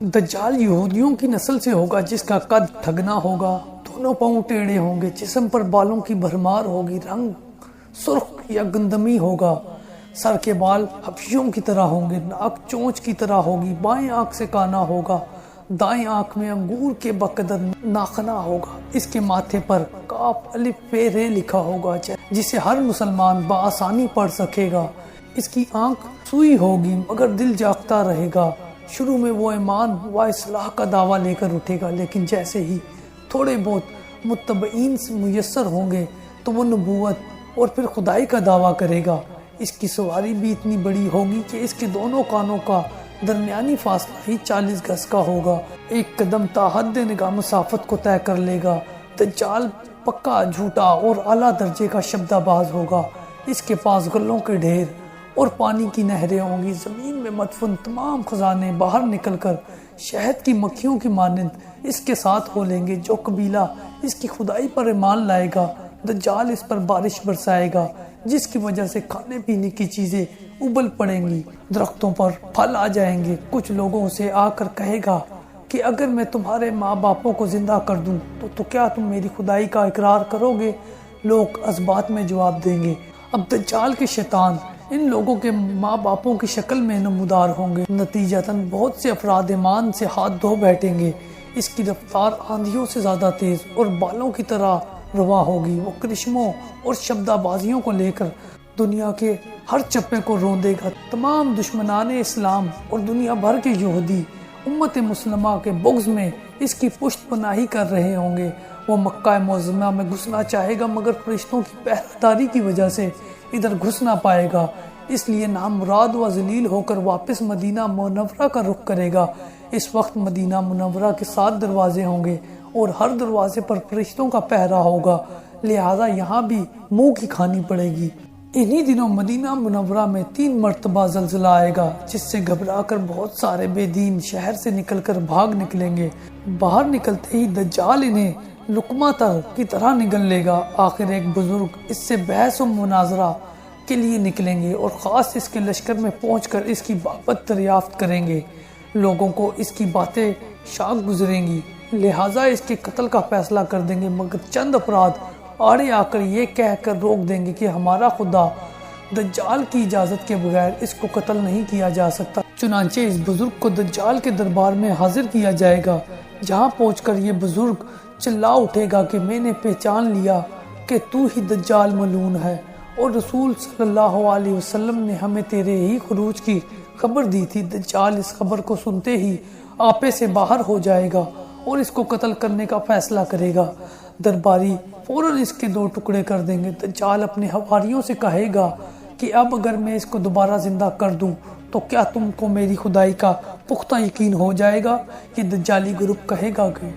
دجال یہودیوں کی نسل سے ہوگا جس کا قد ٹھگنا ہوگا، دونوں پاؤں ٹیڑھے ہوں گے، جسم پر بالوں کی بھرمار ہوگی، رنگ سرخ یا گندمی ہوگا، سر کے بال حبشیوں کی طرح ہوں گے، ناک چونچ کی طرح ہوگی، بائیں آنکھ سے کانا ہوگا، دائیں آنکھ میں انگور کے بقدر ناخنا ہوگا، اس کے ماتھے پر کاف الف ب ر لکھا ہوگا جسے ہر مسلمان بآسانی پڑھ سکے گا، اس کی آنکھ سوئی ہوگی مگر دل جاگتا رہے گا، شروع میں وہ ایمان و اصلاح کا دعویٰ لے کر اٹھے گا، لیکن جیسے ہی تھوڑے بہت متبعین میسر ہوں گے تو وہ نبوت اور پھر خدائی کا دعویٰ کرے گا۔ اس کی سواری بھی اتنی بڑی ہوگی کہ اس کے دونوں کانوں کا درمیانی فاصلہ ہی 40 گز کا ہوگا، ایک قدم تا حد نگاہ مسافت کو طے کر لے گا۔ دجال پکا جھوٹا اور اعلیٰ درجے کا شبدہ باز ہوگا، اس کے پاس غلوں کے ڈھیر اور پانی کی نہریں ہوں گی، زمین میں مدفون تمام خزانے باہر نکل کر شہد کی مکھیوں کی مانند اس کے ساتھ ہو لیں گے۔ جو قبیلہ اس کی خدائی پر ایمان لائے گا، دجال اس پر بارش برسائے گا، جس کی وجہ سے کھانے پینے کی چیزیں ابل پڑیں گی، درختوں پر پھل آ جائیں گے۔ کچھ لوگوں سے آ کر کہے گا کہ اگر میں تمہارے ماں باپوں کو زندہ کر دوں تو کیا تم میری خدائی کا اقرار کرو گے؟ لوگ ازبات میں جواب دیں گے۔ اب دجال کے شیطان ان لوگوں کے ماں باپوں کی شکل میں نمودار ہوں گے، نتیجتاً بہت سے افراد ایمان سے ہاتھ دھو بیٹھیں گے۔ اس کی رفتار آندھیوں سے زیادہ تیز اور بالوں کی طرح رواں ہوگی، وہ کرشموں اور شبدہ بازیوں کو لے کر دنیا کے ہر چپے کو روندے گا۔ تمام دشمنان اسلام اور دنیا بھر کے یہودی امت مسلمہ کے بغض میں اس کی پشت پناہی کر رہے ہوں گے۔ وہ مکہ معظمہ میں گھسنا چاہے گا مگر فرشتوں کی پہرےداری کی وجہ سے ادھر گھس نہ پائے گا، اس لیے نامراد و ذلیل ہو کر واپس مدینہ منورہ کا رخ کرے گا۔ اس وقت مدینہ منورہ کے 7 دروازے ہوں گے اور ہر دروازے پر فرشتوں کا پہرا ہوگا، لہذا یہاں بھی منہ کی کھانی پڑے گی۔ انہی دنوں مدینہ منورہ میں 3 مرتبہ زلزلہ آئے گا، جس سے گھبرا کر بہت سارے بے دین شہر سے نکل کر بھاگ نکلیں گے۔ باہر نکلتے ہی دجال انہیں لقمہ تر کی طرح نگل لے گا۔ آخر ایک بزرگ اس سے بحث و مناظرہ کے لیے نکلیں گے اور خاص اس کے لشکر میں پہنچ کر اس کی بابت دریافت کریں گے۔ لوگوں کو اس کی باتیں شاق گزریں گی، لہٰذا اس کے قتل کا فیصلہ کر دیں گے، مگر چند افراد آڑے آ کر یہ کہہ کر روک دیں گے کہ ہمارا خدا دجال کی اجازت کے بغیر اس کو قتل نہیں کیا جا سکتا۔ چنانچہ اس بزرگ کو دجال کے دربار میں حاضر کیا جائے گا، جہاں پہنچ کر یہ بزرگ چلا اٹھے گا کہ میں نے پہچان لیا کہ تو ہی دجال ملعون ہے، اور رسول صلی اللہ علیہ وسلم نے ہمیں تیرے ہی خروج کی خبر دی تھی۔ دجال اس خبر کو سنتے ہی آپے سے باہر ہو جائے گا اور اس کو قتل کرنے کا فیصلہ کرے گا۔ درباری فوراً اس کے 2 ٹکڑے کر دیں گے۔ دجال اپنے حواریوں سے کہے گا کہ اب اگر میں اس کو دوبارہ زندہ کر دوں تو کیا تم کو میری خدائی کا پختہ یقین ہو جائے گا؟ یہ دجالی گروپ کہے گا کہ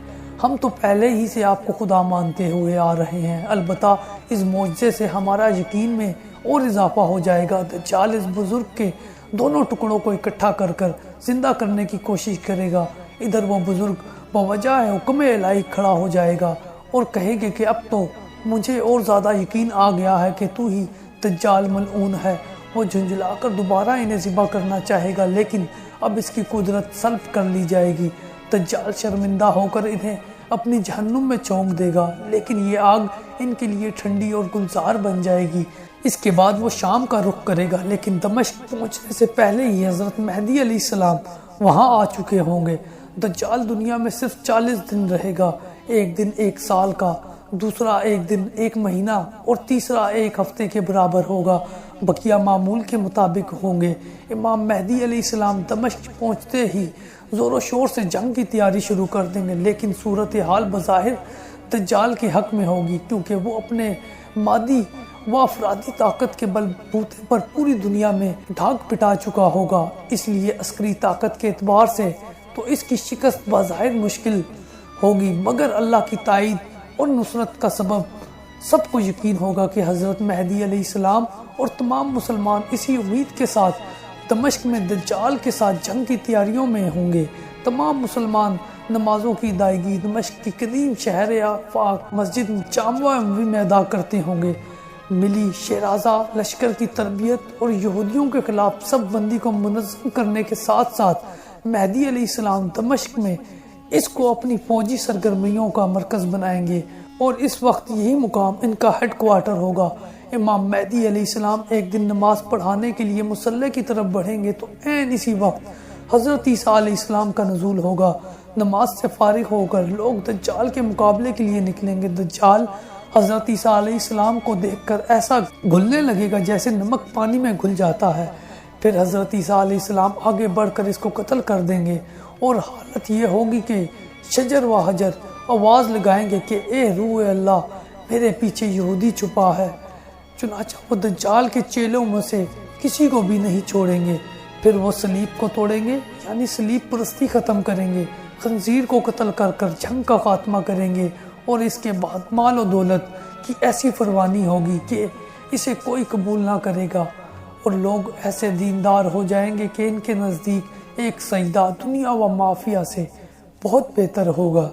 ہم تو پہلے ہی سے آپ کو خدا مانتے ہوئے آ رہے ہیں، البتہ اس معجزے سے ہمارا یقین میں اور اضافہ ہو جائے گا۔ دجال اس بزرگ کے دونوں ٹکڑوں کو اکٹھا کر کر زندہ کرنے کی کوشش کرے گا۔ ادھر وہ بزرگ بوجہ حکم الہی کھڑا ہو جائے گا اور کہے گا کہ اب تو مجھے اور زیادہ یقین آ گیا ہے کہ تو ہی دجال ملعون ہے۔ وہ جھنجھلا کر دوبارہ انہیں ذبح کرنا چاہے گا، لیکن اب اس کی قدرت سلب کر لی جائے گی۔ دجال شرمندہ ہو کر انہیں اپنی جہنم میں چونک دے گا، لیکن یہ آگ ان کے لیے ٹھنڈی اور گلزار بن جائے گی۔ اس کے بعد وہ شام کا رخ کرے گا، لیکن دمشق پہنچنے سے پہلے ہی حضرت مہدی علیہ السلام وہاں آ چکے ہوں گے۔ دجال دنیا میں صرف 40 دن رہے گا، ایک دن 1 سال کا، دوسرا ایک دن 1 مہینہ اور تیسرا 1 ہفتے کے برابر ہوگا، بقیہ معمول کے مطابق ہوں گے۔ امام مہدی علیہ السلام دمشق پہنچتے ہی زور و شور سے جنگ کی تیاری شروع کر دیں گے، لیکن صورتحال بظاہر دجال کے حق میں ہوگی، کیونکہ وہ اپنے مادی و افرادی طاقت کے بل بوتے پر پوری دنیا میں ڈھاک پٹا چکا ہوگا۔ اس لیے عسکری طاقت کے اعتبار سے تو اس کی شکست بظاہر مشکل ہوگی، مگر اللہ کی تائید اور نصرت کا سب کو یقین ہوگا کہ حضرت مہدی علیہ السلام اور تمام مسلمان اسی امید کے ساتھ دمشق میں دجال کے ساتھ جنگ کی تیاریوں میں ہوں گے۔ تمام مسلمان نمازوں کی ادائیگی دمشق کی قدیم شہر آفاق مسجد جامع اموی میں ادا کرتے ہوں گے۔ ملی شیرازہ لشکر کی تربیت اور یہودیوں کے خلاف صف بندی کو منظم کرنے کے ساتھ ساتھ مہدی علیہ السلام دمشق میں اس کو اپنی فوجی سرگرمیوں کا مرکز بنائیں گے اور اس وقت یہی مقام ان کا ہیڈ کوارٹر ہوگا۔ امام مہدی علیہ السلام ایک دن نماز پڑھانے کے لیے مصلی کی طرف بڑھیں گے تو عین اسی وقت حضرت عیسیٰ علیہ السلام کا نزول ہوگا۔ نماز سے فارغ ہو کر لوگ دجال کے مقابلے کے لیے نکلیں گے۔ دجال حضرت عیسیٰ علیہ السلام کو دیکھ کر ایسا گھلنے لگے گا جیسے نمک پانی میں گھل جاتا ہے۔ پھر حضرت عیسیٰ علیہ السلام آگے بڑھ کر اس کو قتل کر دیں گے اور حالت یہ ہوگی کہ شجر و حجر آواز لگائیں گے کہ اے روح اللہ، میرے پیچھے یہودی چھپا ہے۔ چنانچہ وہ دجال کے چیلوں میں سے کسی کو بھی نہیں چھوڑیں گے۔ پھر وہ صلیب کو توڑیں گے، یعنی صلیب پرستی ختم کریں گے، خنزیر کو قتل کر کر جنگ کا خاتمہ کریں گے، اور اس کے بعد مال و دولت کی ایسی فروانی ہوگی کہ اسے کوئی قبول نہ کرے گا، اور لوگ ایسے دیندار ہو جائیں گے کہ ان کے نزدیک ایک سجدہ دنیا و مافیہ سے بہت بہتر ہوگا۔